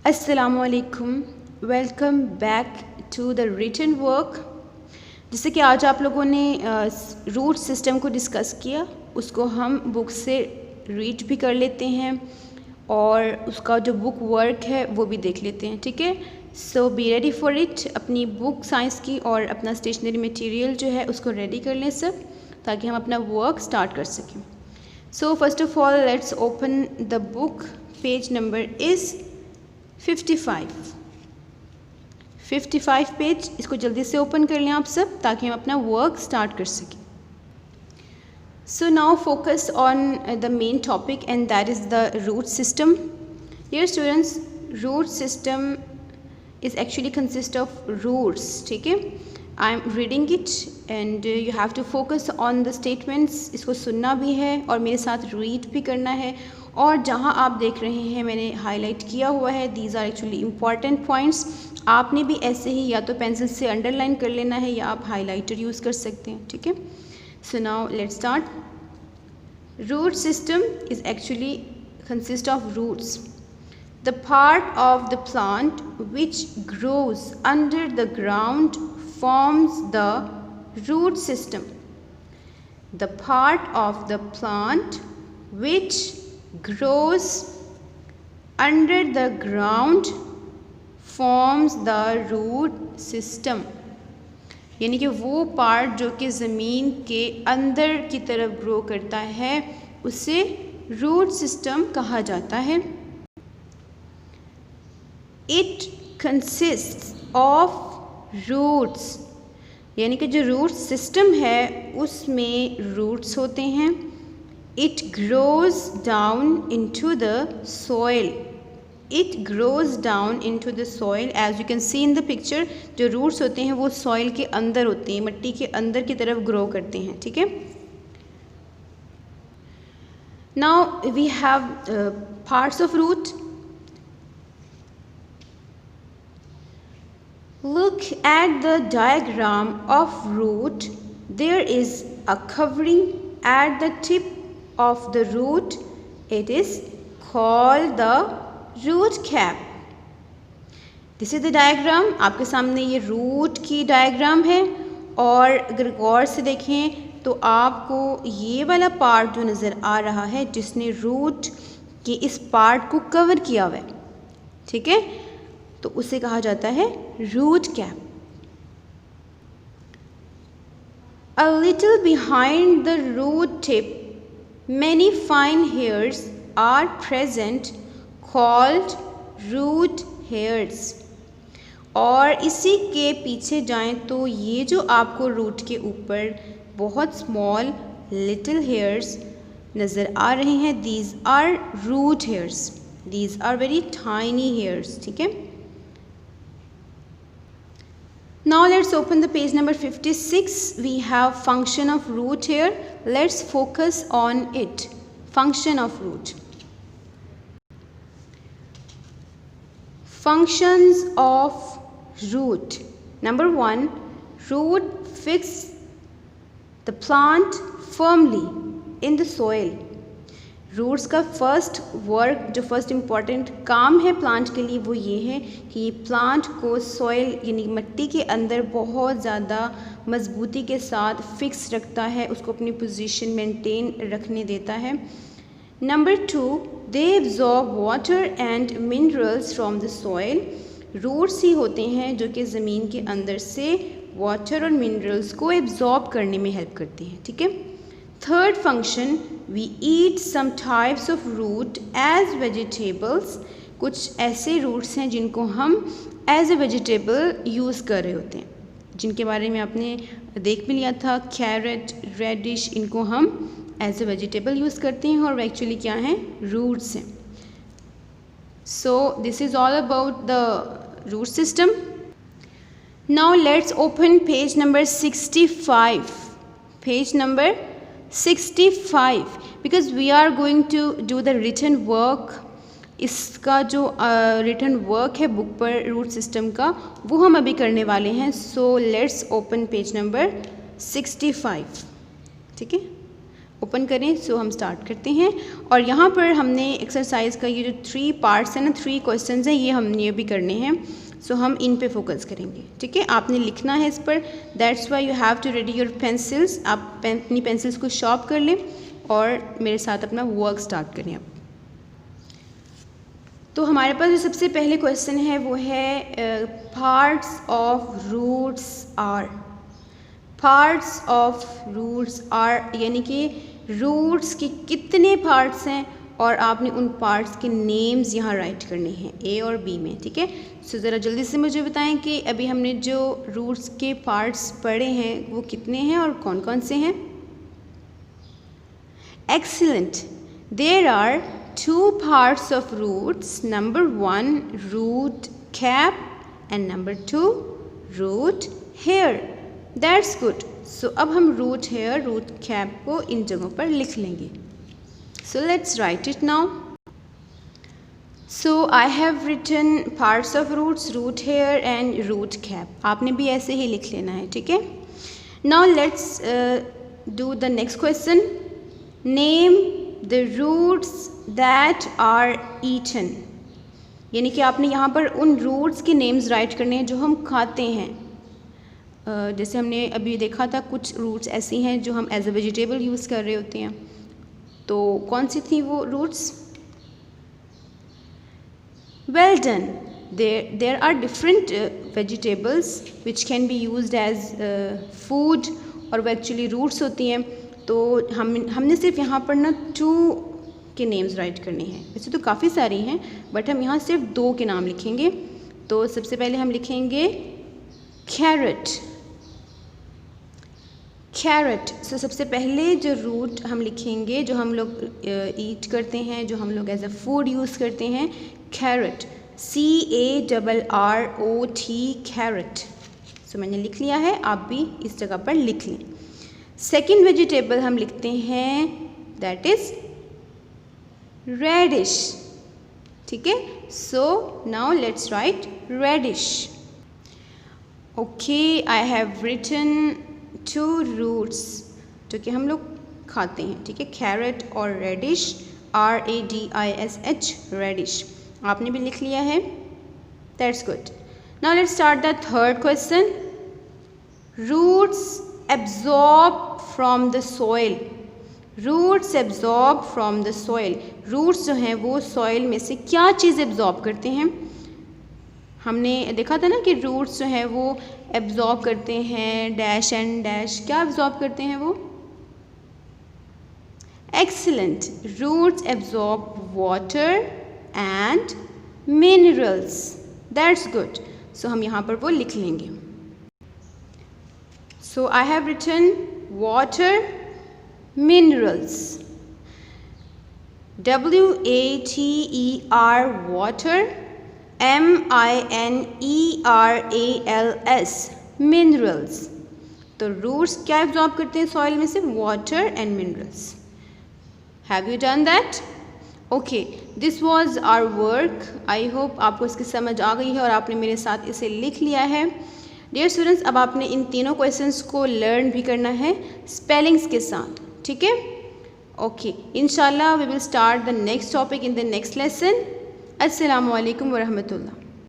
अस्सलामुअलैकुम, welcome back to the written work. जैसे कि आज आप लोगों ने रूट सिस्टम को डिस्कस किया, उसको हम बुक से रीड भी कर लेते हैं और उसका जो बुक वर्क है वो भी देख लेते हैं। ठीक है, सो बी रेडी फॉर इट। अपनी बुक साइंस की और अपना स्टेशनरी मटेरियल जो है उसको रेडी कर लें सब, ताकि हम अपना वर्क स्टार्ट कर सकें। So first of all let's open the book. Page number is 55 page. इसको जल्दी से ओपन कर लें आप सब, ताकि हम अपना वर्क स्टार्ट कर सकें। So now focus on the main topic and that is the root system. Dear students, root system is actually consist of roots. ठीक है, I am reading it and you have to focus on the statements. इसको सुनना भी है और मेरे साथ read भी करना है। और जहाँ आप देख रहे हैं मैंने हाईलाइट किया हुआ है, these are actually important points. आपने भी ऐसे ही या तो पेंसिल से अंडरलाइन कर लेना है या आप हाईलाइटर यूज़ कर सकते हैं। ठीक है, so now let's start. Root system is actually consist of roots, the part of the plant which grows under the ground forms the root system. The part of the plant which grows under the ground forms the root system. यानी कि वो part जो कि ज़मीन के अंदर की तरफ ग्रो करता है उसे रूट सिस्टम कहा जाता है। It consists of roots, यानी कि जो रूट सिस्टम है उसमें रूट्स होते हैं। It grows down into the soil. It grows down into the soil. As you can see in the picture, जो रूट्स होते हैं वो सॉइल के अंदर होते हैं, मिट्टी के अंदर की तरफ ग्रो करते हैं। ठीक है, now we have parts of root. Look at the diagram of root. There is a covering at the tip of the root. It is called the root cap. This is the diagram. आपके सामने ये root की diagram है और अगर गौर से देखें तो आपको ये वाला पार्ट जो नज़र आ रहा है जिसने रूट के इस पार्ट को कवर किया हुआ है, ठीक है, तो उसे कहा जाता है root cap. A little behind the root tip, many fine hairs are present called root hairs. और इसी के पीछे जाएं तो ये जो आपको रूट के ऊपर बहुत स्मॉल लिटिल हेयर्स नज़र आ रहे हैं, these are root hairs. These are very tiny hairs. ठीक है, now let's open the page number 56. We have function of root here. Let's focus on it. Function of root. Functions of root. Number 1, root fix the plant firmly in the soil. Roots का first work, जो first important काम है plant के लिए, वो ये है कि प्लांट को सॉइल यानी मिट्टी के अंदर बहुत ज़्यादा मजबूती के साथ फिक्स रखता है, उसको अपनी पोजीशन मेंटेन रखने देता है। Number 2, they absorb water and minerals from the soil. Roots ही होते हैं जो कि ज़मीन के अंदर से वाटर और मिनरल्स को एब्जॉर्ब करने में हेल्प करते हैं। ठीक है, third function, we eat some types of root as vegetables. कुछ ऐसे रूट्स हैं जिनको हम एज ए वेजिटेबल यूज़ कर रहे होते हैं, जिनके बारे में आपने देख भी लिया था, कैरेट, रेडिश, इनको हम एज ए वेजिटेबल यूज़ करते हैं और एक्चुअली क्या हैं, रूट्स हैं। So this is all about the root system. Now let's open page number 65. Page number 65, because we are going to do the written work. इसका जो written work है book पर रूट सिस्टम का, वो हम अभी करने वाले हैं। So let's open page number 65. ठीक है, ओपन करें। सो हम स्टार्ट करते हैं। और यहाँ पर हमने एक्सरसाइज का ये जो 3 पार्ट्स हैं ना, 3 क्वेश्चंस हैं, ये हमने अभी करने हैं। सो हम इन पे फोकस करेंगे, ठीक है। आपने लिखना है इस पर, that's why you have to ready your pencils. आप अपनी पेंसिल्स को शार्प कर लें और मेरे साथ अपना वर्क स्टार्ट करें आप। तो हमारे पास जो सबसे पहले क्वेश्चन है वो है parts of roots are. Parts of roots are यानी कि रूट्स के कितने पार्ट्स हैं और आपने उन पार्ट्स के नेम्स यहाँ राइट करने हैं ए और बी में, ठीक है। सो ज़रा जल्दी से मुझे बताएं कि अभी हमने जो रूट्स के पार्ट्स पढ़े हैं वो कितने हैं और कौन कौन से हैं। Excellent. There are 2 parts of roots. Number 1 root cap and number 2 root hair. That's good. So अब हम root hair, root cap को इन जगहों पर लिख लेंगे। So let's write it now. So I have written parts of roots, root hair and root cap. आपने भी ऐसे ही लिख लेना है, ठीक है। Now let's do the next question. Name the roots that are eaten. यानी कि आपने यहाँ पर उन रूट्स के नेम्स राइट करने हैं जो हम खाते हैं। जैसे हमने अभी देखा था कुछ रूट्स ऐसी हैं जो हम एज अ वेजिटेबल यूज़ कर रहे होते हैं। तो कौन सी थी वो roots? Well done. There are different vegetables which can be used as food और वो एक्चुअली रूट्स होती हैं। तो हमने सिर्फ यहाँ पर ना 2 के नेम्स राइट करने हैं। वैसे तो काफ़ी सारी हैं बट हम यहाँ सिर्फ 2 के नाम लिखेंगे। तो सबसे पहले हम लिखेंगे कैरेट। कैरेट। सो सबसे पहले जो रूट हम लिखेंगे जो हम लोग ईट करते हैं, जो हम लोग एज अ फूड यूज़ करते हैं, कैरेट। CARROT carat. सो मैंने लिख लिया है, आप भी इस जगह पर लिख लें। सेकेंड वेजिटेबल हम लिखते हैं दैट इज़ रेडिश, ठीक है। So now let's write radish. Okay, I have written 2 roots जो कि हम लोग खाते हैं, ठीक है, कैरेट और रेडिश, RADISH रेडिश। आपने भी लिख लिया है, that's good. Now let's start the third question. Roots absorb from the soil. Roots absorb from the soil. Roots जो हैं वो सॉइल में से क्या चीज़ एब्जॉर्ब करते हैं? हमने देखा था ना कि रूट्स जो हैं वो एब्जॉर्ब करते हैं डैश एंड डैश। क्या एब्जॉर्ब करते हैं वो? Excellent. Roots absorb water and minerals. That's good. So हम यहाँ पर वो लिख लेंगे। So I have written water, minerals. WATER water, MINERALS minerals. तो रूट्स क्या एब्जॉर्ब करते हैं सॉइल में से? Water and minerals. Have you done that? Okay, this was our work. I hope आपको इसकी समझ आ गई है और आपने मेरे साथ इसे लिख लिया है। डियर स्टूडेंट्स, अब आपने इन तीनों क्वेश्चंस को लर्न भी करना है स्पेलिंग्स के साथ, ठीक है। ओके, इंशाल्लाह we will start the next topic in the next lesson. अस्सलामु अलैकुम व रहमतुल्लाह।